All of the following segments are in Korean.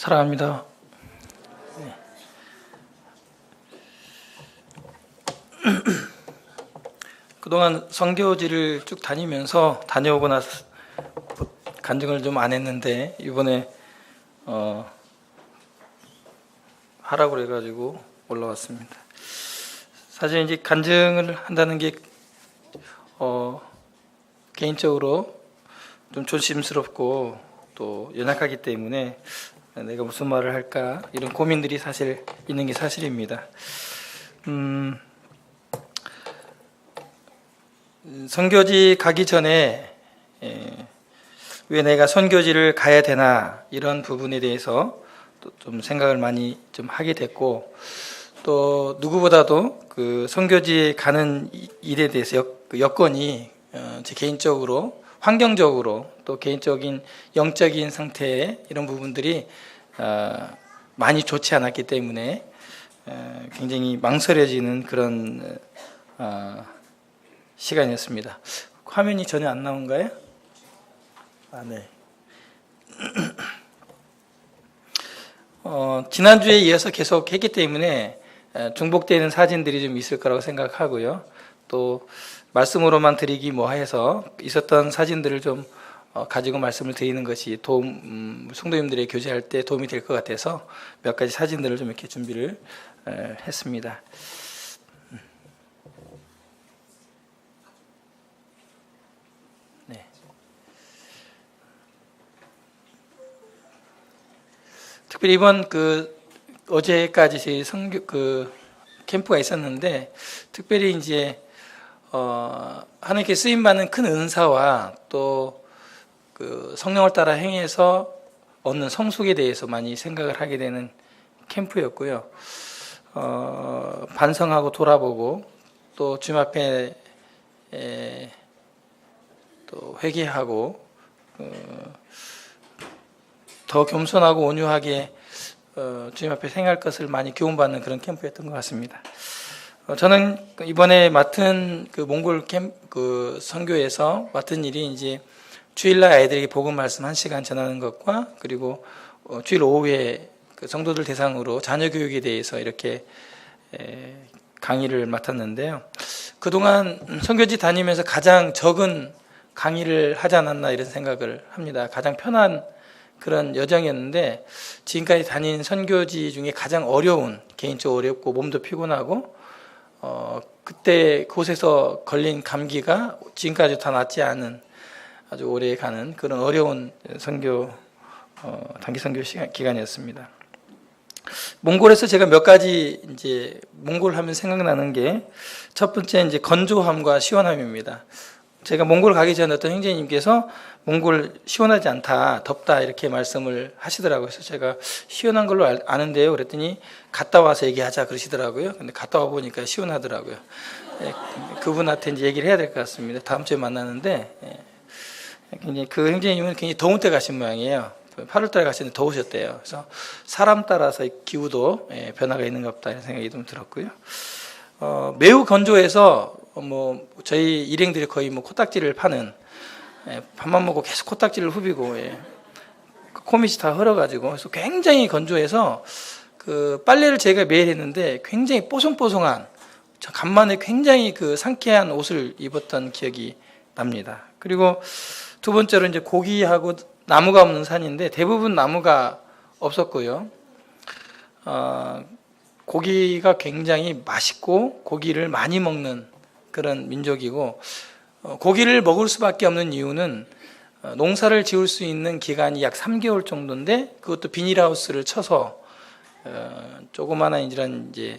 사랑합니다. 네. 그동안 선교지를 쭉 다녀오고 나서 간증을 좀 안 했는데 이번에 하라고 그래가지고 올라왔습니다. 사실 이제 간증을 한다는 게 개인적으로 좀 조심스럽고 또 연약하기 때문에 내가 무슨 말을 할까 이런 고민들이 사실 있는 게 사실입니다. 선교지 가기 전에 왜 내가 선교지를 가야 되나 이런 부분에 대해서 좀 생각을 많이 좀 하게 됐고, 또 누구보다도 그 선교지에 가는 일에 대해서 여건이 제 개인적으로 환경적으로 또 개인적인 영적인 상태에 이런 부분들이 많이 좋지 않았기 때문에 굉장히 망설여지는 그런 시간이었습니다. 화면이 전혀 안 나온가요? 네. 지난주에 이어서 계속 했기 때문에 중복되는 사진들이 좀 있을 거라고 생각하고요. 또 말씀으로만 드리기 뭐해서 있었던 사진들을 좀 가지고 말씀을 드리는 것이 성도님들의 교제할 때 도움이 될 것 같아서 몇 가지 사진들을 좀 이렇게 준비를 했습니다. 네. 특별히 이번 어제까지 저희 캠프가 있었는데, 특별히 이제 하나님께 쓰임 받는 큰 은사와 또 성령을 따라 행해서 얻는 성숙에 대해서 많이 생각을 하게 되는 캠프였고요. 반성하고 돌아보고 또 주님 앞에 또 회개하고 더 겸손하고 온유하게 주님 앞에 생할 것을 많이 교훈받는 그런 캠프였던 것 같습니다. 저는 이번에 맡은 몽골 선교에서 맡은 일이 이제 주일날 아이들에게 복음 말씀 1시간 전하는 것과, 그리고 주일 오후에 성도들 대상으로 자녀 교육에 대해서 이렇게 강의를 맡았는데요. 그동안 선교지 다니면서 가장 적은 강의를 하지 않았나 이런 생각을 합니다. 가장 편한 그런 여정이었는데, 지금까지 다닌 선교지 중에 가장 어려운, 개인적으로 어렵고 몸도 피곤하고 그때 그곳에서 걸린 감기가 지금까지 다 낫지 않은 아주 오래 가는 그런 어려운 단기 선교 기간이었습니다. 몽골에서 제가 몇 가지 이제 몽골 하면 생각나는 게, 첫 번째 이제 건조함과 시원함입니다. 제가 몽골 가기 전에 어떤 형제님께서 몽골 시원하지 않다, 덥다 이렇게 말씀을 하시더라고요. 그래서 제가 시원한 걸로 아는데요. 그랬더니 갔다 와서 얘기하자 그러시더라고요. 근데 갔다 와 보니까 시원하더라고요. 그분한테 이제 얘기를 해야 될 것 같습니다. 다음 주에 만나는데, 굉장히 그 형제님은 굉장히 더운 때 가신 모양이에요. 8월달에 가시는데 더우셨대요. 그래서 사람 따라서 기후도 변화가 있는가 보다 이런 생각이 좀 들었고요. 매우 건조해서 저희 일행들이 거의 코딱지를 파는, 밥만 먹고 계속 코딱지를 후비고 코밑이 다 흘러가지고, 그래서 굉장히 건조해서 빨래를 제가 매일 했는데 굉장히 뽀송뽀송한, 간만에 굉장히 상쾌한 옷을 입었던 기억이 납니다. 그리고 두 번째로 이제 고기하고 나무가 없는 산인데 대부분 나무가 없었고요. 고기가 굉장히 맛있고 고기를 많이 먹는 그런 민족이고, 고기를 먹을 수밖에 없는 이유는 농사를 지을 수 있는 기간이 약 3개월 정도인데, 그것도 비닐하우스를 쳐서 조그마한 이런 이제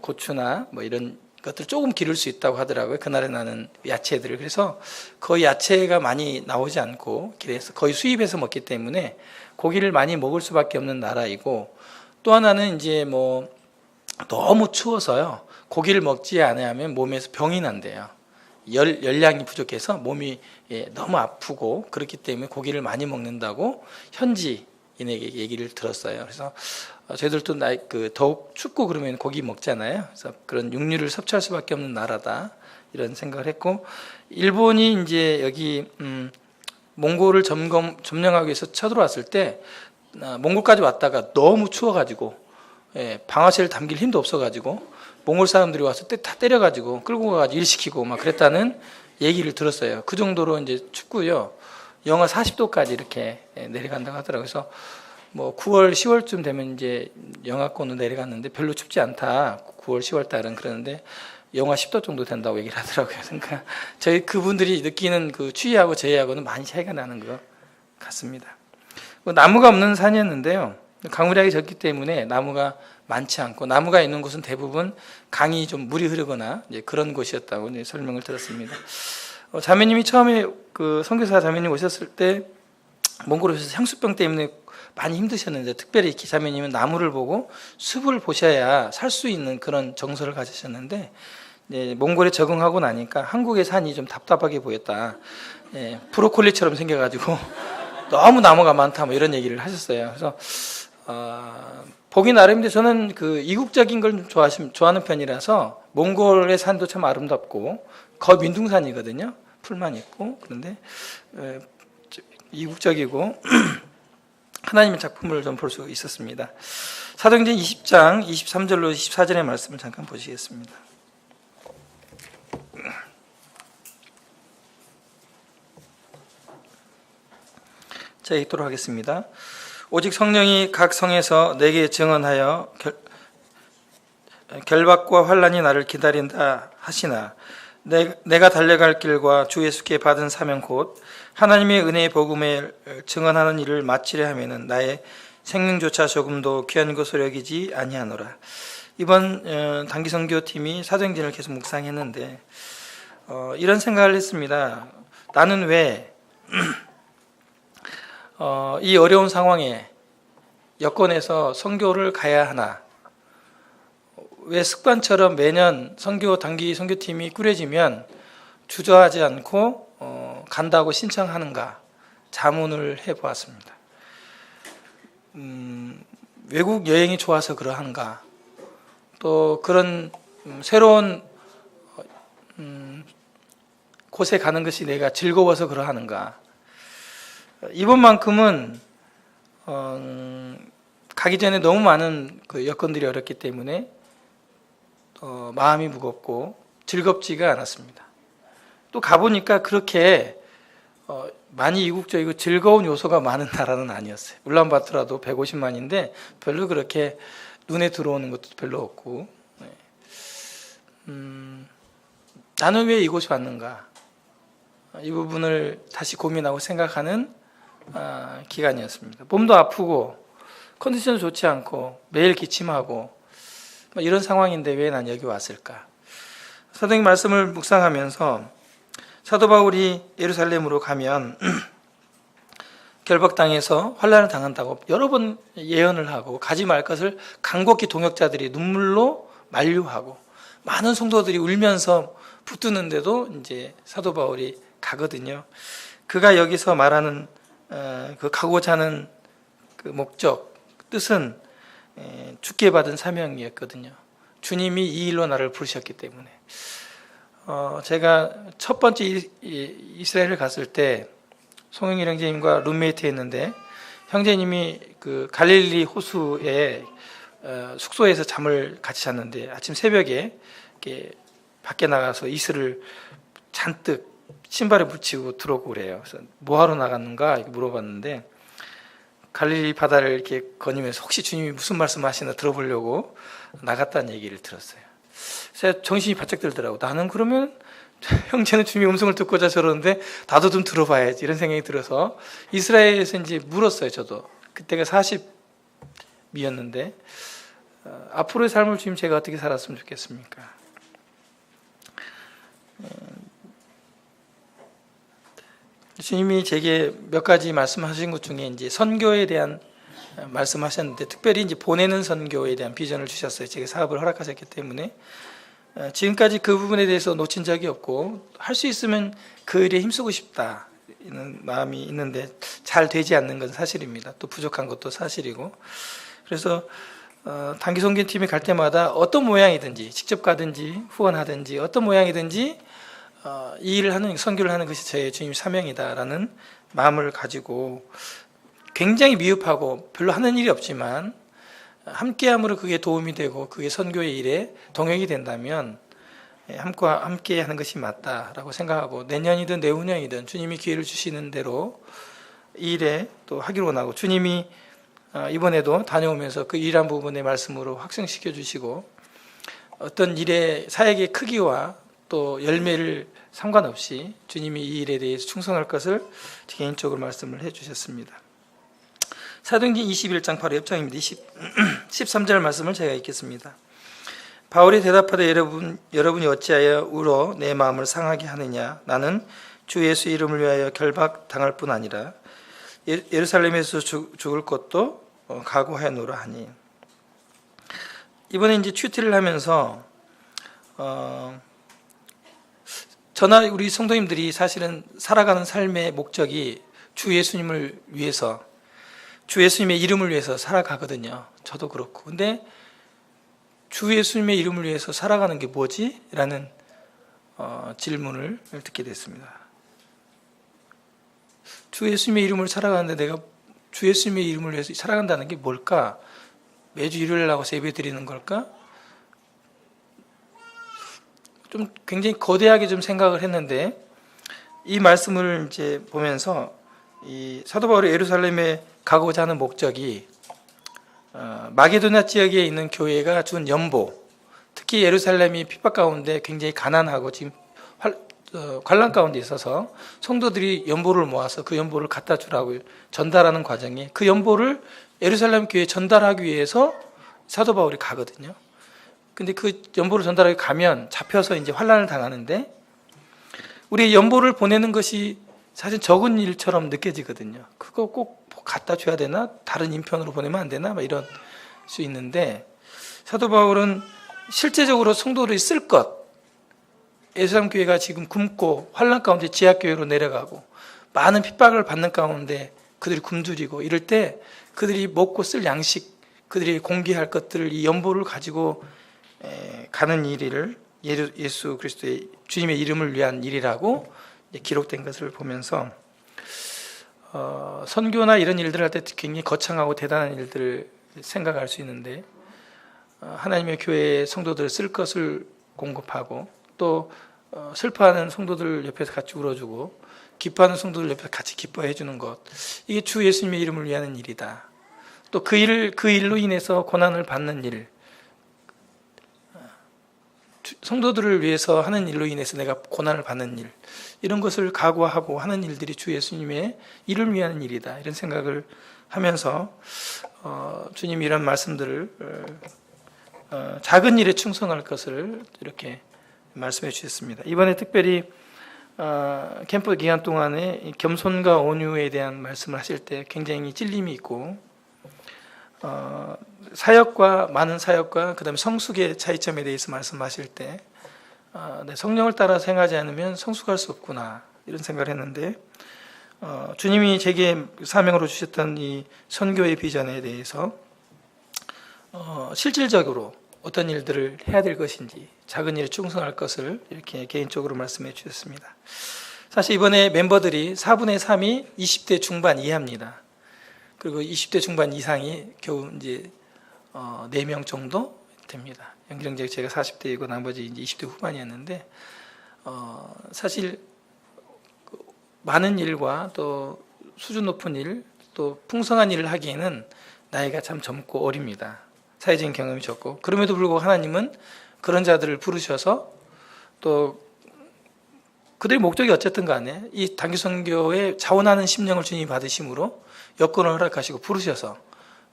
고추나 이런 것들 조금 기를 수 있다고 하더라고요. 그날에 나는 야채들을. 그래서 거의 야채가 많이 나오지 않고 길에서 거의 수입해서 먹기 때문에 고기를 많이 먹을 수밖에 없는 나라이고, 또 하나는 이제 너무 추워서요, 고기를 먹지 않으면 몸에서 병이 난대요. 열량이 부족해서 몸이 너무 아프고, 그렇기 때문에 고기를 많이 먹는다고 현지인에게 얘기를 들었어요. 그래서 저희들도 더욱 춥고 그러면 고기 먹잖아요. 그래서 그런 육류를 섭취할 수밖에 없는 나라다 이런 생각을 했고, 일본이 이제 여기 몽골을 점령하기 위해서 쳐들어왔을 때 몽골까지 왔다가 너무 추워가지고 방아쇠를 당길 힘도 없어가지고 몽골 사람들이 와서 다 때려가지고 끌고 가가지고 일시키고 막 그랬다는 얘기를 들었어요. 그 정도로 이제 춥고요. 영하 40도까지 이렇게 내려간다고 하더라고요. 그래서 뭐 9월, 10월쯤 되면 이제 영하권으로 내려갔는데 별로 춥지 않다. 9월, 10월 달은 그러는데 영하 10도 정도 된다고 얘기를 하더라고요. 그러니까 저희 그분들이 느끼는 그 추위하고 저희하고는 많이 차이가 나는 것 같습니다. 나무가 없는 산이었는데요. 강우량이 적기 때문에 나무가 많지 않고 나무가 있는 곳은 대부분 강이 좀 물이 흐르거나 이제 그런 곳이었다고 이제 설명을 들었습니다. 자매님이 처음에 그 선교사 자매님 오셨을 때 몽골에 오셔서 향수병 때문에 많이 힘드셨는데 특별히 이렇게 자매님은 나무를 보고 숲을 보셔야 살 수 있는 그런 정서를 가지셨는데 몽골에 적응하고 나니까 한국의 산이 좀 답답하게 보였다. 브로콜리처럼 생겨가지고 너무 나무가 많다 뭐 이런 얘기를 하셨어요. 그래서 보기 나름인데 저는 그 이국적인 걸 좀 좋아하는 편이라서 몽골의 산도 참 아름답고 거민둥산이거든요. 풀만 있고 그런데 이국적이고 하나님의 작품을 좀 볼 수 있었습니다. 사도행전 20장 23절로 24절의 말씀을 잠깐 보시겠습니다. 자, 읽도록 하겠습니다. 오직 성령이 각 성에서 내게 증언하여 결박과 환난이 나를 기다린다 하시나 내가 달려갈 길과 주 예수께 받은 사명 곧 하나님의 은혜의 복음을 증언하는 일을 마치려 하면은 나의 생명조차 조금도 귀한 것으로 여기지 아니하노라. 이번 단기 선교팀이 사도행전을 계속 묵상했는데 이런 생각을 했습니다. 나는 왜 이 어려운 상황에 여건에서 선교를 가야 하나? 왜 습관처럼 매년 단기 선교팀이 꾸려지면 주저하지 않고 간다고 신청하는가? 자문을 해보았습니다. 외국 여행이 좋아서 그러한가? 또 그런 새로운 곳에 가는 것이 내가 즐거워서 그러하는가? 이번만큼은 가기 전에 너무 많은 그 여건들이 어렵기 때문에 마음이 무겁고 즐겁지가 않았습니다. 또 가보니까 그렇게 많이 이국적이고 즐거운 요소가 많은 나라는 아니었어요. 울란바토르도 150만인데 별로 그렇게 눈에 들어오는 것도 별로 없고 나는 왜 이곳에 왔는가? 이 부분을 다시 고민하고 생각하는 기간이었습니다. 몸도 아프고 컨디션도 좋지 않고 매일 기침하고 이런 상황인데 왜 난 여기 왔을까? 사도행 말씀을 묵상하면서 사도 바울이 예루살렘으로 가면 결박당해서 환난을 당한다고 여러 번 예언을 하고 가지 말 것을 간곡히 동역자들이 눈물로 만류하고 많은 성도들이 울면서 붙드는데도 이제 사도 바울이 가거든요. 그가 여기서 말하는 그 가고자 하는 그 목적, 뜻은 주께 받은 사명이었거든요. 주님이 이 일로 나를 부르셨기 때문에. 제가 첫 번째 이스라엘을 갔을 때 송영일 형제님과 룸메이트 했는데 형제님이 그 갈릴리 호수에 숙소에서 잠을 같이 잤는데 아침 새벽에 이렇게 밖에 나가서 이슬을 잔뜩 신발에 붙이고 들어오고 그래요. 그래서 뭐하러 나갔는가 이렇게 물어봤는데 갈릴리 바다를 이렇게 거니면서 혹시 주님이 무슨 말씀 하시나 들어보려고 나갔다는 얘기를 들었어요. 그래서 정신이 바짝 들더라고. 나는 그러면 형제는 주님의 음성을 듣고자 저러는데 나도 좀 들어봐야지 이런 생각이 들어서 이스라엘에서 이제 물었어요. 저도 그때가 40이었는데 앞으로의 삶을 주님 제가 어떻게 살았으면 좋겠습니까? 주님이 제게 몇 가지 말씀하신 것 중에 이제 선교에 대한 말씀하셨는데 특별히 이제 보내는 선교에 대한 비전을 주셨어요. 제가 사업을 허락하셨기 때문에 지금까지 그 부분에 대해서 놓친 적이 없고 할 수 있으면 그 일에 힘쓰고 싶다 이런 마음이 있는데 잘 되지 않는 건 사실입니다. 또 부족한 것도 사실이고 그래서 단기 선교팀이 갈 때마다 어떤 모양이든지 직접 가든지 후원하든지 어떤 모양이든지 이 일을 하는 선교를 하는 것이 저의 주님 사명이다라는 마음을 가지고 굉장히 미흡하고 별로 하는 일이 없지만 함께함으로 그게 도움이 되고 그게 선교의 일에 동역이 된다면 함께 하는 것이 맞다라고 생각하고, 내년이든 내후년이든 주님이 기회를 주시는 대로 이 일에 또 하기로 원하고, 주님이 이번에도 다녀오면서 그 일한 부분의 말씀으로 확증시켜 주시고, 어떤 일의 사역의 크기와 또 열매를 상관없이 주님이 이 일에 대해서 충성할 것을 개인적으로 말씀을 해 주셨습니다. 사도행전 21장 바로 옆장입니다. 13절 말씀을 제가 읽겠습니다. 바울이 대답하되 여러분이 어찌하여 울어 내 마음을 상하게 하느냐. 나는 주 예수 이름을 위하여 결박당할 뿐 아니라 예루살렘에서 죽을 것도 각오하였노라 하니. 이번에 이제 큐티를 하면서 저나 우리 성도님들이 사실은 살아가는 삶의 목적이 주 예수님을 위해서, 주 예수님의 이름을 위해서 살아가거든요. 저도 그렇고. 근데 주 예수님의 이름을 위해서 살아가는 게 뭐지? 라는 질문을 듣게 됐습니다. 주 예수님의 이름을 살아가는데 내가 주 예수님의 이름을 위해서 살아간다는 게 뭘까? 매주 일요일 나가서 예배 드리는 걸까? 좀 굉장히 거대하게 좀 생각을 했는데, 이 말씀을 이제 보면서 이 사도 바울이 예루살렘에 가고자 하는 목적이 마게도냐 지역에 있는 교회가 준 연보, 특히 예루살렘이 핍박 가운데 굉장히 가난하고 지금 관랑 가운데 있어서 성도들이 연보를 모아서 그 연보를 갖다 주라고 전달하는 과정에 그 연보를 예루살렘 교회에 전달하기 위해서 사도 바울이 가거든요. 근데 그 연보를 전달하기 가면 잡혀서 이제 환난을 당하는데, 우리 연보를 보내는 것이 사실 적은 일처럼 느껴지거든요. 그거 꼭 갖다 줘야 되나? 다른 인편으로 보내면 안 되나? 막 이런 수 있는데, 사도 바울은 실제적으로 성도들이 쓸 것, 예루살렘 교회가 지금 굶고 환난 가운데 지하교회로 내려가고 많은 핍박을 받는 가운데 그들이 굶주리고 이럴 때 그들이 먹고 쓸 양식, 그들이 공개할 것들을 이 연보를 가지고 가는 일을 예수 그리스도의 주님의 이름을 위한 일이라고 기록된 것을 보면서 선교나 이런 일들을 할 때 굉장히 거창하고 대단한 일들을 생각할 수 있는데, 하나님의 교회의 성도들을 쓸 것을 공급하고 또 슬퍼하는 성도들 옆에서 같이 울어주고 기뻐하는 성도들 옆에서 같이 기뻐해 주는 것, 이게 주 예수님의 이름을 위하는 일이다. 또 그 일로 인해서 고난을 받는 일, 성도들을 위해서 하는 일로 인해서 내가 고난을 받는 일, 이런 것을 각오하고 하는 일들이 주 예수님의 일을 위한 일이다, 이런 생각을 하면서 주님이 이런 말씀들을 작은 일에 충성할 것을 이렇게 말씀해 주셨습니다. 이번에 특별히 캠프 기간 동안에 겸손과 온유에 대한 말씀을 하실 때 굉장히 찔림이 있고, 사역과 많은 사역과 그다음에 성숙의 차이점에 대해서 말씀하실 때 성령을 따라 행하지 않으면 성숙할 수 없구나, 이런 생각을 했는데, 주님이 제게 사명으로 주셨던 이 선교의 비전에 대해서 실질적으로 어떤 일들을 해야 될 것인지, 작은 일에 충성할 것을 이렇게 개인적으로 말씀해 주셨습니다. 사실 이번에 멤버들이 4분의 3이 20대 중반 이하입니다. 그리고 20대 중반 이상이 겨우 이제 4명 정도 됩니다. 영정적 제가 40대이고 나머지 이제 20대 후반이었는데, 사실 많은 일과 또 수준 높은 일, 또 풍성한 일을 하기에는 나이가 참 젊고 어립니다. 사회적인 경험이 적고, 그럼에도 불구하고 하나님은 그런 자들을 부르셔서 또 그들의 목적이 어쨌든 간에 이 단기 선교에 자원하는 심령을 주님이 받으심으로 여건을 허락하시고 부르셔서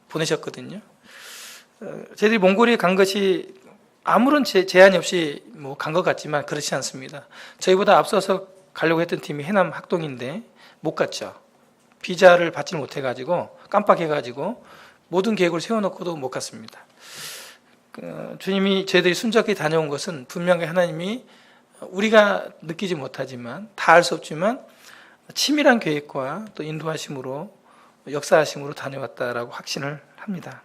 보내셨거든요. 저희들이 몽골에 간 것이 아무런 제한이 없이 간 것 같지만 그렇지 않습니다. 저희보다 앞서서 가려고 했던 팀이 해남 학동인데 못 갔죠. 비자를 받지 못해가지고 깜빡해가지고 모든 계획을 세워놓고도 못 갔습니다. 주님이 저희들이 순적히 다녀온 것은 분명히 하나님이 우리가 느끼지 못하지만, 다 알 수 없지만 치밀한 계획과 또 인도하심으로, 역사하심으로 다녀왔다라고 확신을 합니다.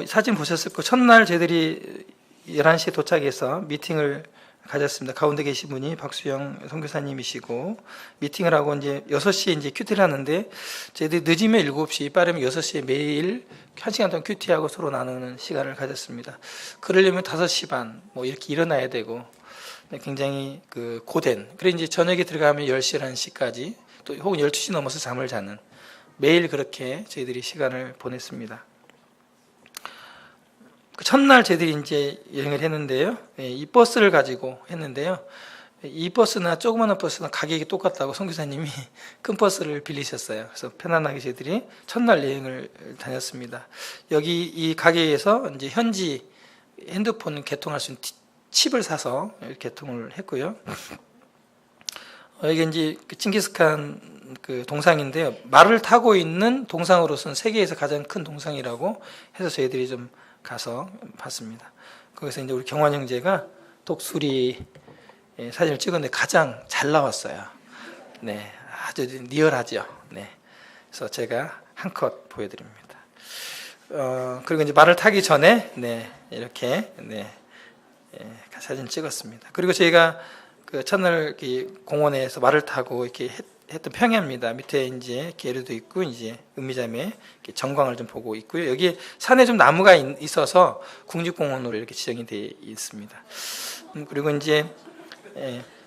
사진 보셨을 거예요. 첫날 저희들이 11시에 도착해서 미팅을 가졌습니다. 가운데 계신 분이 박수영 선교사님이시고, 미팅을 하고 이제 6시에 이제 큐티를 하는데, 저희들이 늦으면 7시, 빠르면 6시에 매일 1시간 동안 큐티하고 서로 나누는 시간을 가졌습니다. 그러려면 5시 반, 뭐 이렇게 일어나야 되고, 굉장히 그 고된, 그래 이제 저녁에 들어가면 10시, 11시까지, 또 혹은 12시 넘어서 잠을 자는, 매일 그렇게 저희들이 시간을 보냈습니다. 그 첫날 저희들이 이제 여행을 했는데요. 이 버스를 가지고 했는데요. 이 버스나 조그마한 버스나 가격이 똑같다고 선교사님이 큰 버스를 빌리셨어요. 그래서 편안하게 저희들이 첫날 여행을 다녔습니다. 여기 이 가게에서 이제 현지 핸드폰 개통할 수 있는 칩을 사서 개통을 했고요. 이게 이제 칭기스칸 그 동상인데요. 말을 타고 있는 동상으로서는 세계에서 가장 큰 동상이라고 해서 저희들이 좀 가서 봤습니다. 거기서 이제 우리 경환 형제가 독수리 사진을 찍었는데 가장 잘 나왔어요. 네, 아주 리얼하죠. 네, 그래서 제가 한 컷 보여드립니다. 그리고 이제 말을 타기 전에 이렇게 사진 찍었습니다. 그리고 저희가 그 첫날 공원에서 말을 타고 이렇게 했던 평야입니다. 밑에 이제 게르도 있고 이제 음미자매 전광을 좀 보고 있고요. 여기 산에 좀 나무가 있어서 국립공원으로 이렇게 지정이 되어 있습니다. 그리고 이제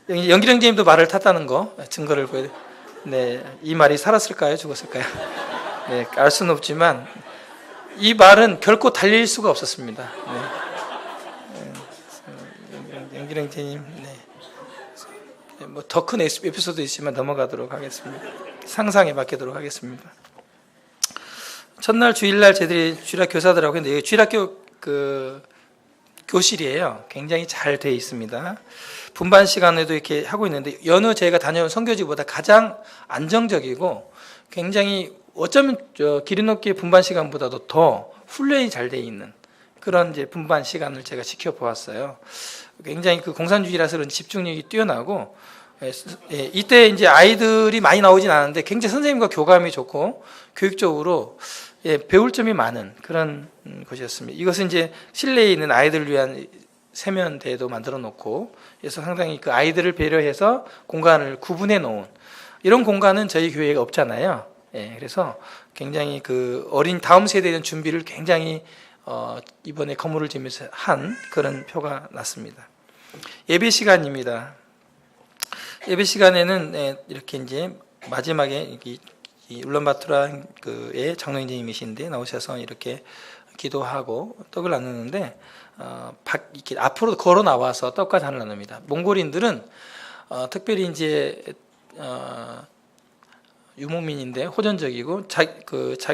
연기령 선생님도 말을 탔다는 거 증거를 보여. 네, 이 말이 살았을까요, 죽었을까요? 네, 알 수는 없지만 이 말은 결코 달릴 수가 없었습니다. 연기령 선생님, 뭐 더 큰 에피소드 있지만 넘어가도록 하겠습니다. 상상에 맡기도록 하겠습니다. 첫날 주일날 저희들이 주일학 교사들하고 했는데 여기 주일학교 그 교실이에요. 굉장히 잘 되어 있습니다. 분반 시간에도 이렇게 하고 있는데 여느 저희가 다녀온 선교지보다 가장 안정적이고 굉장히 어쩌면 기린높기의 분반 시간보다도 더 훈련이 잘 되어 있는 그런 이제 분반 시간을 제가 지켜보았어요. 굉장히 그 공산주의라서 그런 집중력이 뛰어나고, 이때 이제 아이들이 많이 나오진 않았는데 굉장히 선생님과 교감이 좋고 교육적으로 배울 점이 많은 그런 곳이었습니다. 이것은 이제 실내에 있는 아이들을 위한 세면대도 만들어 놓고, 그래서 상당히 그 아이들을 배려해서 공간을 구분해 놓은 이런 공간은 저희 교회가 없잖아요. 그래서 굉장히 그 어린 다음 세대에 대한 준비를 굉장히 이번에 건물을 지으면서 한 그런 표가 났습니다. 예배 시간입니다. 예배 시간에는 이렇게 이제 마지막에 이 울란바토르의 장로님이신데 나오셔서 이렇게 기도하고 떡을 나누는데 이렇게 앞으로 걸어 나와서 떡과 잔을 나눕니다. 몽골인들은 특별히 이제 유목민인데 호전적이고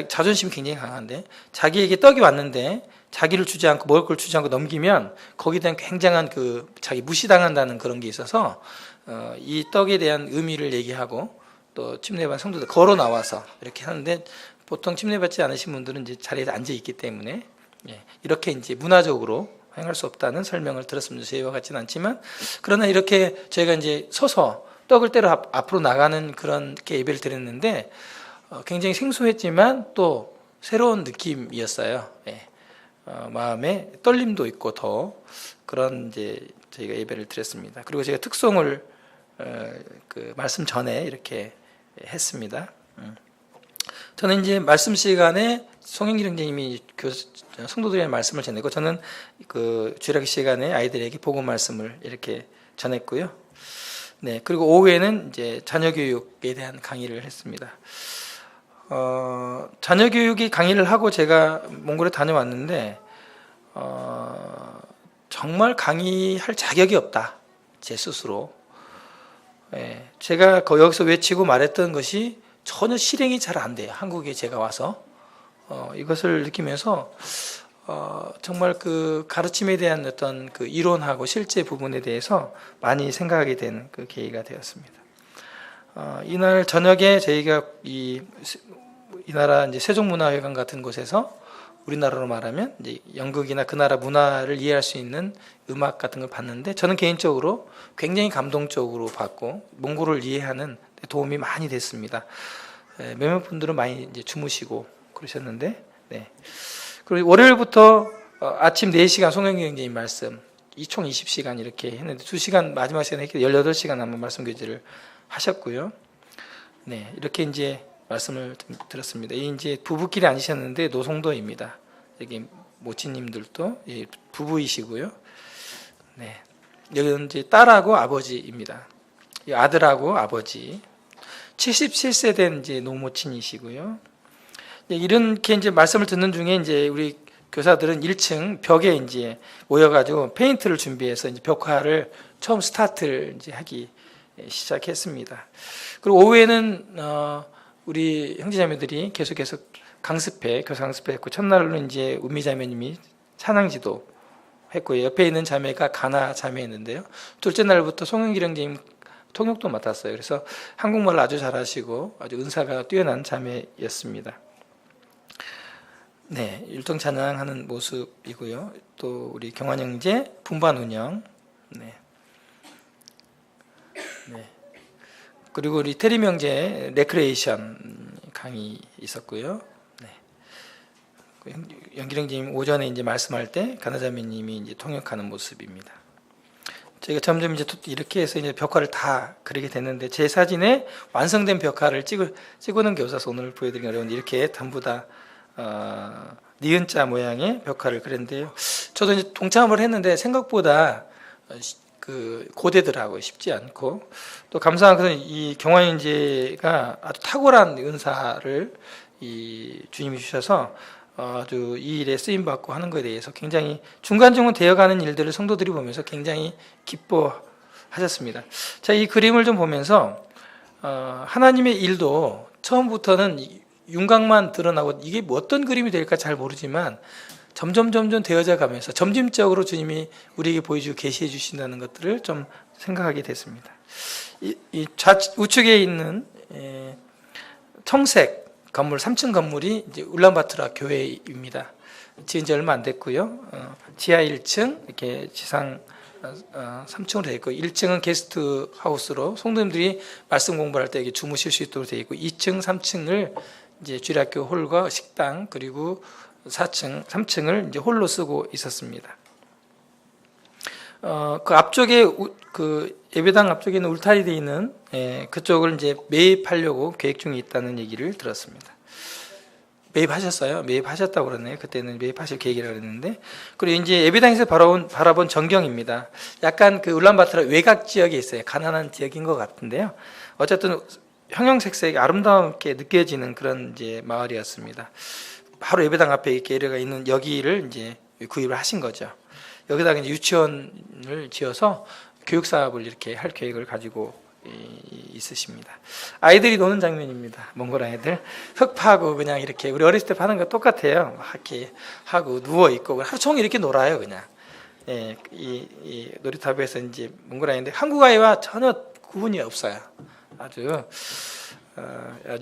자존심이 굉장히 강한데 자기에게 떡이 왔는데 자기를 주지 않고 먹을 걸 주지 않고 넘기면 거기에 대한 굉장한 그 자기 무시당한다는 그런 게 있어서 이 떡에 대한 의미를 얘기하고 또 침례받은 성도들 걸어 나와서 이렇게 하는데 보통 침례받지 않으신 분들은 이제 자리에 앉아 있기 때문에 이렇게 이제 문화적으로 행할 수 없다는 설명을 들었습니다. 저희와 같지는 않지만 그러나 이렇게 저희가 이제 서서 떡을 떼러 앞으로 나가는 그런 예배를 드렸는데 굉장히 생소했지만 또 새로운 느낌이었어요. 마음에 떨림도 있고 더 그런 이제 저희가 예배를 드렸습니다. 그리고 제가 특송을 그 말씀 전에 이렇게 했습니다. 저는 이제 말씀 시간에 송영길 형제님이 성도들의 말씀을 전했고 저는 그 주일학교 시간에 아이들에게 복음 말씀을 이렇게 전했고요. 네, 그리고 오후에는 이제 자녀 교육에 대한 강의를 했습니다. 자녀 교육이 강의를 하고 제가 몽골에 다녀왔는데 정말 강의할 자격이 없다. 제 스스로. 제가 여기서 외치고 말했던 것이 전혀 실행이 잘 안 돼요. 한국에 제가 와서 이것을 느끼면서 정말 그 가르침에 대한 어떤 그 이론하고 실제 부분에 대해서 많이 생각하게 된 그 계기가 되었습니다. 이날 저녁에 저희가 이 나라 이제 세종문화회관 같은 곳에서 우리나라로 말하면 이제 연극이나 그 나라 문화를 이해할 수 있는 음악 같은 걸 봤는데 저는 개인적으로 굉장히 감동적으로 봤고 몽골을 이해하는 도움이 많이 됐습니다. 몇몇 분들은 많이 이제 주무시고 그러셨는데, 그리고 월요일부터 아침 4시간 송영기 형제님 말씀, 총 20시간 이렇게 했는데 2시간 마지막 시간에 18시간 아마 말씀 교제를 하셨고요. 네, 이렇게 이제 말씀을 들었습니다. 이 이제 부부끼리 앉으셨는데 노송도입니다. 여기 모친님들도 부부이시고요. 네, 여기는 이제 딸하고 아버지입니다. 아들하고 아버지. 77세 된 이제 노모친이시고요. 이렇게 이제 말씀을 듣는 중에 이제 우리 교사들은 1층 벽에 이제 모여가지고 페인트를 준비해서 이제 벽화를 처음 스타트를 이제 하기 시작했습니다. 그리고 오후에는 우리 형제자매들이 계속해서 교사 강습했고, 첫날로 이제 운미자매님이 찬양지도 했고요. 옆에 있는 자매가 가나 자매였는데요. 둘째 날부터 송영길 형제님 통역도 맡았어요. 그래서 한국말을 아주 잘하시고 아주 은사가 뛰어난 자매였습니다. 네, 율동 찬양하는 모습이고요. 또 우리 경환 형제 분반 운영. 네. 네. 그리고 우리 테리 형제 레크레이션 강의 있었고요. 네. 연길 형제님 오전에 이제 말씀할 때 가나자매님이 이제 통역하는 모습입니다. 저희가 점점 이제 이렇게 해서 이제 벽화를 다 그리게 됐는데, 제 사진에 완성된 벽화를 찍어놓은 게 없어서 오늘 보여드리기 어려운데, 이렇게 전부 다 니은자 모양의 벽화를 그렸는데요. 저도 이제 동참을 했는데 생각보다 그 고되더라고요. 쉽지 않고, 또 감사한 것은 이 경환인재가 아주 탁월한 은사를 이 주님이 주셔서 아주 이 일에 쓰임 받고 하는 것에 대해서 굉장히 중간중간 되어가는 일들을 성도들이 보면서 굉장히 기뻐하셨습니다. 자, 이 그림을 좀 보면서 하나님의 일도 처음부터는 윤곽만 드러나고 이게 뭐 어떤 그림이 될까 잘 모르지만 점점 되어져 가면서 점진적으로 주님이 우리에게 보여주고 계시해 주신다는 것들을 좀 생각하게 됐습니다. 우측에 있는 청색 건물, 3층 건물이 이제 울란바토르 교회입니다. 지은 지 얼마 안 됐고요. 지하 1층, 이렇게 지상 3층으로 되어 있고, 1층은 게스트 하우스로 성도님들이 말씀 공부할 때 주무실 수 있도록 되어 있고, 2층, 3층을 이제 주일학교 홀과 식당, 그리고 3층을 이제 홀로 쓰고 있었습니다. 그 앞쪽에 그 예배당 앞쪽에 있는 울타리 되어 있는 그쪽을 이제 매입하려고 계획 중에 있다는 얘기를 들었습니다. 매입하셨어요? 매입하셨다고 그러네요. 그때는 매입하실 계획이라고 그랬는데, 그리고 이제 예배당에서 바라본 전경입니다. 약간 그 울란바토르 외곽 지역에 있어요. 가난한 지역인 것 같은데요. 어쨌든 형형색색 아름답게 느껴지는 그런 이제 마을이었습니다. 바로 예배당 앞에 이렇게 예배가 있는 여기를 이제 구입을 하신 거죠. 여기다가 이제 유치원을 지어서 교육 사업을 이렇게 할 계획을 가지고 있으십니다. 아이들이 노는 장면입니다. 몽골 아이들 흙 파고 그냥 이렇게 우리 어렸을 때 파는 거 똑같아요. 막 이렇게 하고 누워 있고 하루 종일 이렇게 놀아요, 그냥. 이 놀이터에서 이제 몽골 아이인데 한국 아이와 전혀 구분이 없어요. 아주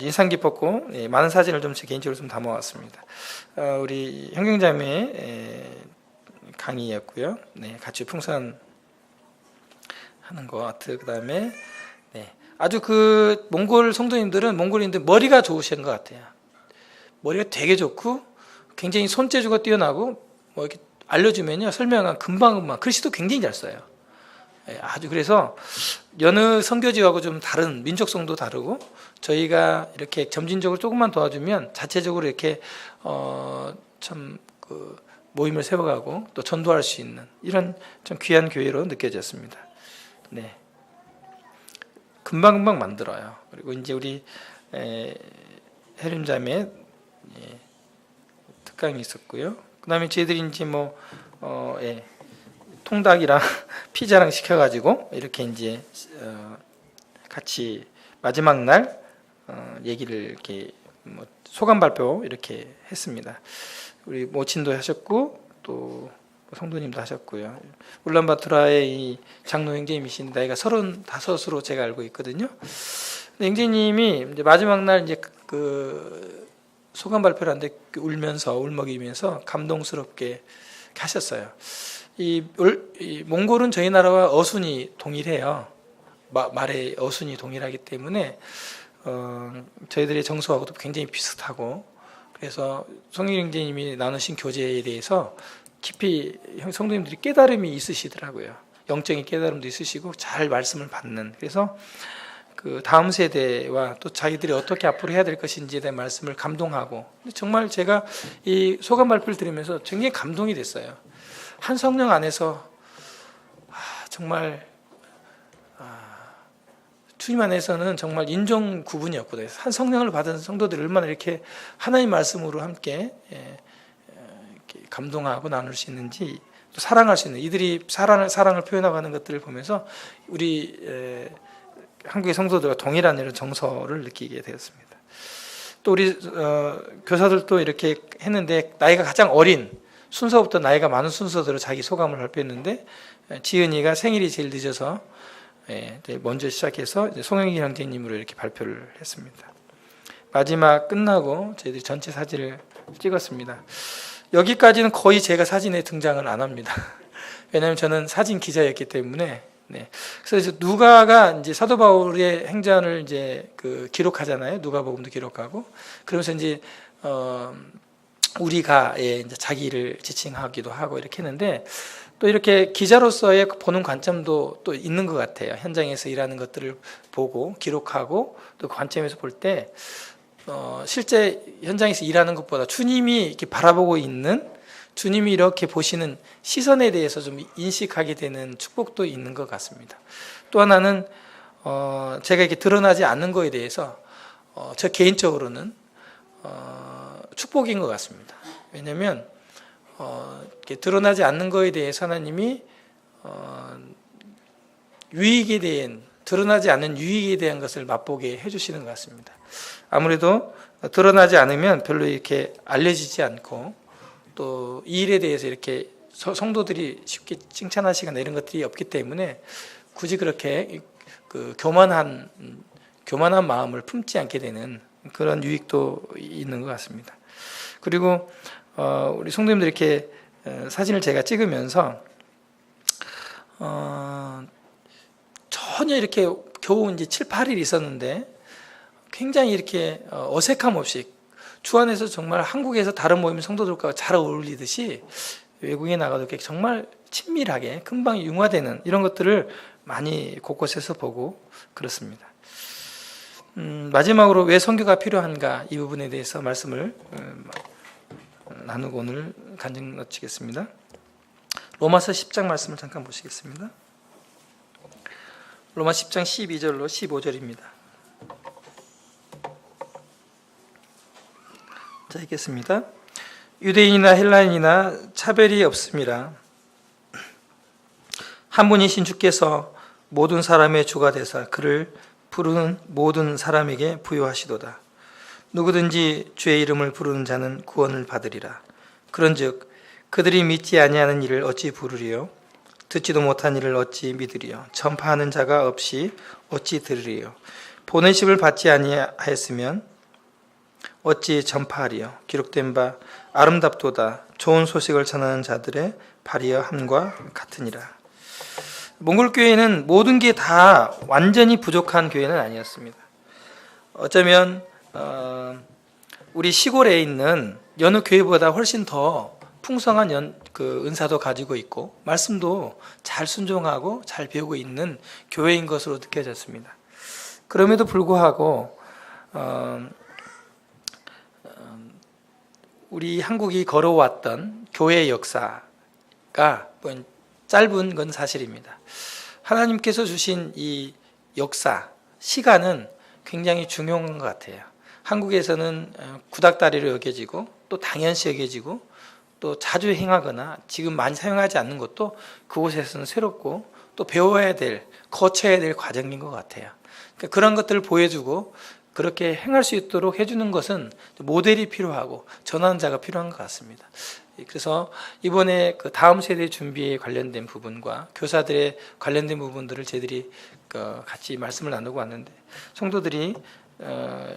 인상 깊었고, 많은 사진을 좀 제 개인적으로 좀 담아왔습니다. 우리 형경자매 강의였고요. 네, 같이 풍선하는 것. 그다음에 아주 그 몽골 성도님들은 머리가 좋으신 것 같아요. 머리가 되게 좋고 굉장히 손재주가 뛰어나고 뭐 이렇게 알려주면요 설명은 금방 글씨도 굉장히 잘 써요. 아주 그래서 여느 선교지하고 좀 다른 민족성도 다르고, 저희가 이렇게 점진적으로 조금만 도와주면 자체적으로 이렇게 참 그 모임을 세워가고 또 전도할 수 있는 이런 좀 귀한 교회로 느껴졌습니다. 네, 금방 만들어요. 그리고 이제 우리 해림자매 특강이 있었고요. 그다음에 저희들이 이제 통닭이랑 피자랑 시켜가지고 이렇게 이제 같이 마지막 날 얘기를 이렇게 소감 발표 이렇게 했습니다. 우리 모친도 하셨고 또 성도님도 하셨고요. 울란바토르의 이 장로 형제님이신 나이가 35으로 제가 알고 있거든요. 형제님이 이제 마지막 날 이제 그 소감 발표를 하는데 울먹이면서 감동스럽게 하셨어요. 이 몽골은 저희 나라와 어순이 동일해요. 말의 어순이 동일하기 때문에 저희들의 정서하고도 굉장히 비슷하고, 그래서 송일 형제님이 나누신 교제에 대해서 깊이 성도님들이 깨달음이 있으시더라고요. 영적인 깨달음도 있으시고 잘 말씀을 받는. 그래서 그 다음 세대와 또 자기들이 어떻게 앞으로 해야 될 것인지에 대한 말씀을 감동하고, 정말 제가 이 소감 발표를 들으면서 굉장히 감동이 됐어요. 한 성령 안에서 정말 주님 안에서는 정말 인종 구분이 없거든요. 한 성령을 받은 성도들이 얼마나 이렇게 하나님 말씀으로 함께 이렇게 감동하고 나눌 수 있는지, 또 사랑할 수 있는, 이들이 사랑을 표현하고 하는 것들을 보면서 우리 한국의 성도들과 동일한 이런 정서를 느끼게 되었습니다. 또 우리 교사들도 이렇게 했는데, 나이가 가장 어린 순서부터 나이가 많은 순서대로 자기 소감을 발표했는데, 지은이가 생일이 제일 늦어서 먼저 시작해서 송영기 형제님으로 이렇게 발표를 했습니다. 마지막 끝나고 저희들이 전체 사진을 찍었습니다. 여기까지는 거의 제가 사진에 등장을 안 합니다. 왜냐하면 저는 사진 기자였기 때문에. 그래서 누가가 이제 사도 바울의 행전을 이제 기록하잖아요. 누가복음도 기록하고. 그러면서 이제 우리가 이제 자기를 지칭하기도 하고 이렇게 했는데, 또 이렇게 기자로서의 보는 관점도 또 있는 것 같아요. 현장에서 일하는 것들을 보고 기록하고 또 관점에서 볼 때 실제 현장에서 일하는 것보다 주님이 이렇게 바라보고 있는, 주님이 이렇게 보시는 시선에 대해서 좀 인식하게 되는 축복도 있는 것 같습니다. 또 하나는 제가 이렇게 드러나지 않는 거에 대해서 저 개인적으로는 축복인 것 같습니다. 왜냐하면 이렇게 드러나지 않는 거에 대해서 하나님이 유익에 대한, 드러나지 않는 유익에 대한 것을 맛보게 해주시는 것 같습니다. 아무래도 드러나지 않으면 별로 이렇게 알려지지 않고, 또 이 일에 대해서 이렇게 성도들이 쉽게 칭찬하시거나 이런 것들이 없기 때문에 굳이 그렇게 교만한 마음을 품지 않게 되는 그런 유익도 있는 것 같습니다. 그리고 우리 성도님들 이렇게 사진을 제가 찍으면서 전혀 이렇게 겨우 이제 7, 8일 있었는데 굉장히 이렇게 어색함 없이 주 안에서 정말 한국에서 다른 모임 성도들과 잘 어울리듯이 외국에 나가도 정말 친밀하게 금방 융화되는 이런 것들을 많이 곳곳에서 보고 그렇습니다. 마지막으로 왜 선교가 필요한가, 이 부분에 대해서 말씀을 나누고 오늘 간증 마치겠습니다. 로마서 10장 말씀을 잠깐 보시겠습니다. 로마 10장 12절로 15절입니다. 자, 읽겠습니다. 유대인이나 헬라인이나 차별이 없음이라 한 분이신 주께서 모든 사람의 주가 되사 그를 부르는 모든 사람에게 부여하시도다. 누구든지 주의 이름을 부르는 자는 구원을 받으리라. 그런즉 그들이 믿지 아니하는 일을 어찌 부르리요? 듣지도 못한 일을 어찌 믿으리요? 전파하는 자가 없이 어찌 들으리요? 보내심을 받지 아니하였으면 어찌 전파하리요? 기록된 바 아름답도다. 좋은 소식을 전하는 자들의 발이여 함과 같으니라. 몽골교회는 모든 게 다 완전히 부족한 교회는 아니었습니다. 어쩌면 우리 시골에 있는 여느 교회보다 훨씬 더 풍성한 은사도 가지고 있고 말씀도 잘 순종하고 잘 배우고 있는 교회인 것으로 느껴졌습니다. 그럼에도 불구하고 우리 한국이 걸어왔던 교회의 역사가 짧은 건 사실입니다. 하나님께서 주신 이 역사, 시간은 굉장히 중요한 것 같아요. 한국에서는 구닥다리로 여겨지고 또 당연시 여겨지고 또 자주 행하거나 지금 많이 사용하지 않는 것도 그곳에서는 새롭고 또 배워야 될, 거쳐야 될 과정인 것 같아요. 그러니까 그런 것들을 보여주고 그렇게 행할 수 있도록 해주는 것은 모델이 필요하고 전환자가 필요한 것 같습니다. 그래서 이번에 그 다음 세대 준비에 관련된 부분과 교사들의 관련된 부분들을 저희들이 같이 말씀을 나누고 왔는데, 성도들이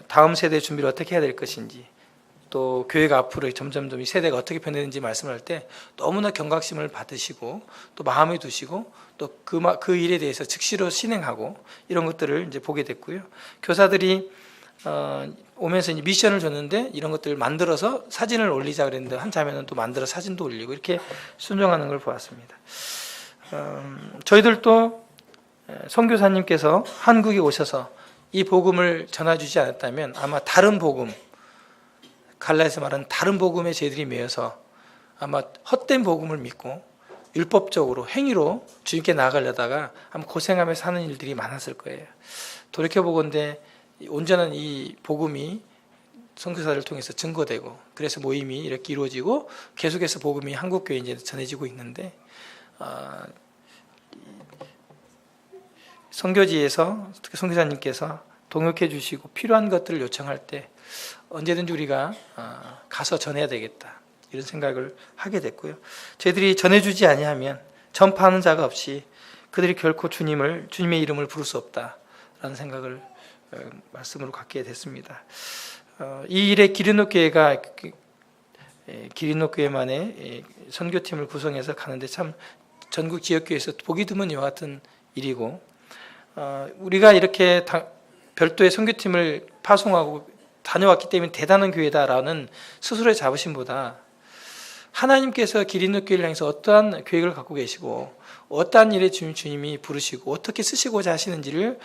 다음 세대 준비를 어떻게 해야 될 것인지, 또 교회가 앞으로 점점 이 세대가 어떻게 변하는지 말씀할 때 너무나 경각심을 받으시고 또 마음에 두시고 또 그 일에 대해서 즉시로 실행하고 이런 것들을 이제 보게 됐고요. 교사들이 오면서 이제 미션을 줬는데 이런 것들을 만들어서 사진을 올리자 그랬는데 한 자매는 또 만들어 사진도 올리고 이렇게 순종하는 걸 보았습니다. 저희들도 선교사님께서 한국에 오셔서 이 복음을 전해주지 않았다면 아마 다른 복음, 갈라에서 말하는 다른 복음에 저희들이 매여서 아마 헛된 복음을 믿고 율법적으로 행위로 주님께 나아가려다가 아마 고생하며 사는 일들이 많았을 거예요. 돌이켜보건대 온전한 이 복음이 선교사를 통해서 증거되고 그래서 모임이 이렇게 이루어지고 계속해서 복음이 한국교회에 이제 전해지고 있는데 선교지에서 특히 선교사님께서 동역해 주시고 필요한 것들을 요청할 때 언제든지 우리가 가서 전해야 되겠다 이런 생각을 하게 됐고요. 저희들이 전해주지 아니하면 전파하는 자가 없이 그들이 결코 주님의 이름을 부를 수 없다라는 생각을 말씀으로 갖게 됐습니다. 이 일에 기린노교회가 기린노교회만의 선교팀을 구성해서 가는데 참 전국 지역교회에서 보기 드문 이와 같은 일이고 우리가 이렇게 별도의 선교팀을 파송하고 다녀왔기 때문에 대단한 교회다라는 스스로의 자부심보다 하나님께서 기린노교회를 향해서 어떠한 계획을 갖고 계시고 어떠한 일에 주님이 부르시고 어떻게 쓰시고자 하시는지를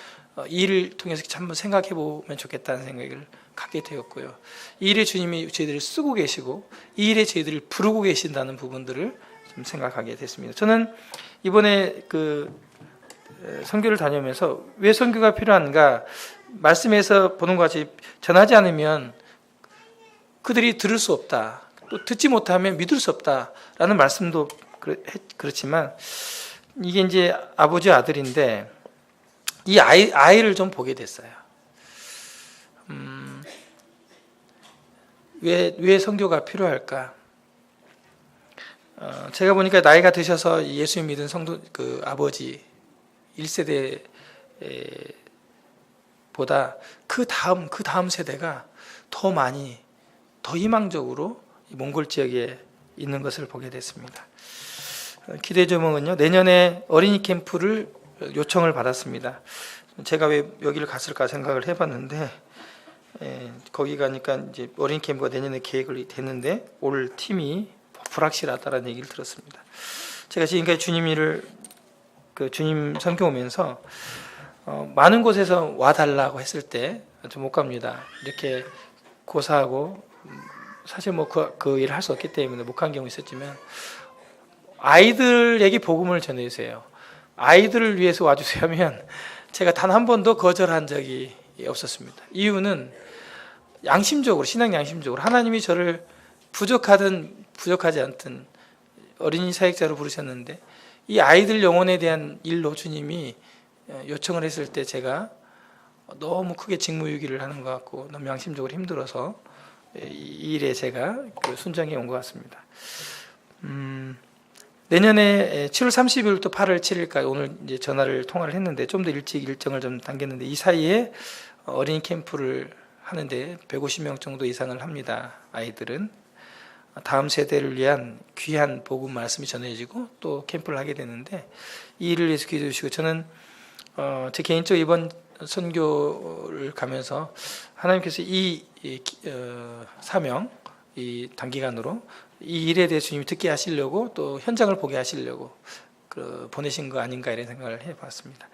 이 일을 통해서 한번 생각해 보면 좋겠다는 생각을 갖게 되었고요. 이 일에 주님이 저희들을 쓰고 계시고 이 일에 저희들을 부르고 계신다는 부분들을 좀 생각하게 됐습니다. 저는 이번에 선교를 다녀오면서 왜 선교가 필요한가 말씀에서 보는 것 같이 전하지 않으면 그들이 들을 수 없다. 또 듣지 못하면 믿을 수 없다라는 말씀도 그렇지만 이게 이제 아버지 아들인데 이 아이를 좀 보게 됐어요. 왜 선교가 필요할까? 제가 보니까 나이가 드셔서 예수님 믿은 아버지 1세대 보다 그 다음 세대가 더 많이 더 희망적으로 몽골 지역에 있는 것을 보게 됐습니다. 기대 제목은요, 내년에 어린이 캠프를 요청을 받았습니다. 제가 왜 여기를 갔을까 생각을 해봤는데 거기 가니까 이제 어린이 캠프가 내년에 계획을 됐는데 올 팀이 불확실하다라는 얘기를 들었습니다. 제가 지금까지 주님 선교 오면서 많은 곳에서 와달라고 했을 때 좀 못 갑니다. 이렇게 고사하고 사실 뭐 그 일을 할 수 없기 때문에 못 간 경우 있었지만 아이들에게 복음을 전해주세요. 아이들을 위해서 와주세요 하면 제가 단 한 번도 거절한 적이 없었습니다. 이유는 양심적으로 신앙 양심적으로 하나님이 저를 부족하든 부족하지 않든 어린이 사역자로 부르셨는데 이 아이들 영혼에 대한 일로 주님이 요청을 했을 때 제가 너무 크게 직무유기를 하는 것 같고 너무 양심적으로 힘들어서 이 일에 제가 순정해 온 것 같습니다. 내년에 7월 30일부터 8월 7일까지 오늘 이제 통화를 했는데 좀 더 일찍 일정을 좀 당겼는데 이 사이에 어린이 캠프를 하는데 150명 정도 이상을 합니다. 아이들은 다음 세대를 위한 귀한 복음 말씀이 전해지고 또 캠프를 하게 되는데 이 일을 위해서 기도해 주시고 저는 제 개인적으로 이번 선교를 가면서 하나님께서 이 사명, 이 단기간으로 이 일에 대해 주님이 듣게 하시려고 또 현장을 보게 하시려고 보내신 거 아닌가 이런 생각을 해봤습니다.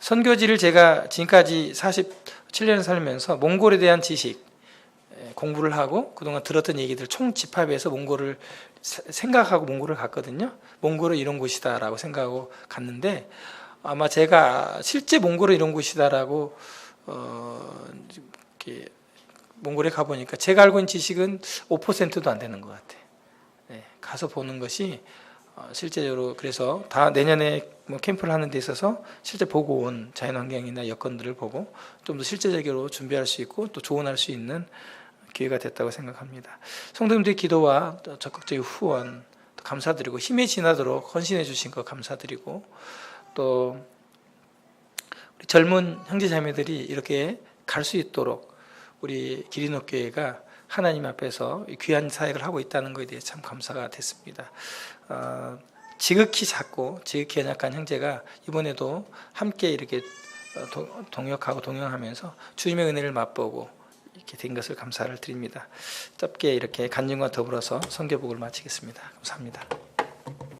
선교지를 제가 지금까지 47년 살면서 몽골에 대한 지식 공부를 하고 그동안 들었던 얘기들 총집합해서 몽골을 생각하고 몽골을 갔거든요. 몽골은 이런 곳이다라고 생각하고 갔는데 아마 제가 실제 몽골은 이런 곳이다라고 이렇게 몽골에 가보니까 제가 알고 있는 지식은 5%도 안 되는 것 같아요. 네, 가서 보는 것이 실제적으로 그래서 다 내년에 뭐 캠프를 하는 데 있어서 실제 보고 온 자연환경이나 여건들을 보고 좀 더 실제적으로 준비할 수 있고 또 조언할 수 있는 기회가 됐다고 생각합니다. 성도님들의 기도와 적극적인 후원 감사드리고 힘에 지나도록 헌신해 주신 거 감사드리고 또 우리 젊은 형제자매들이 이렇게 갈 수 있도록 우리 기린노교회가 하나님 앞에서 귀한 사역을 하고 있다는 것에 대해 참 감사가 됐습니다. 지극히 작고 지극히 연약한 형제가 이번에도 함께 이렇게 동역하고 동행하면서 주님의 은혜를 맛보고 이렇게 된 것을 감사를 드립니다. 짧게 이렇게 간증과 더불어서 선교복을 마치겠습니다. 감사합니다.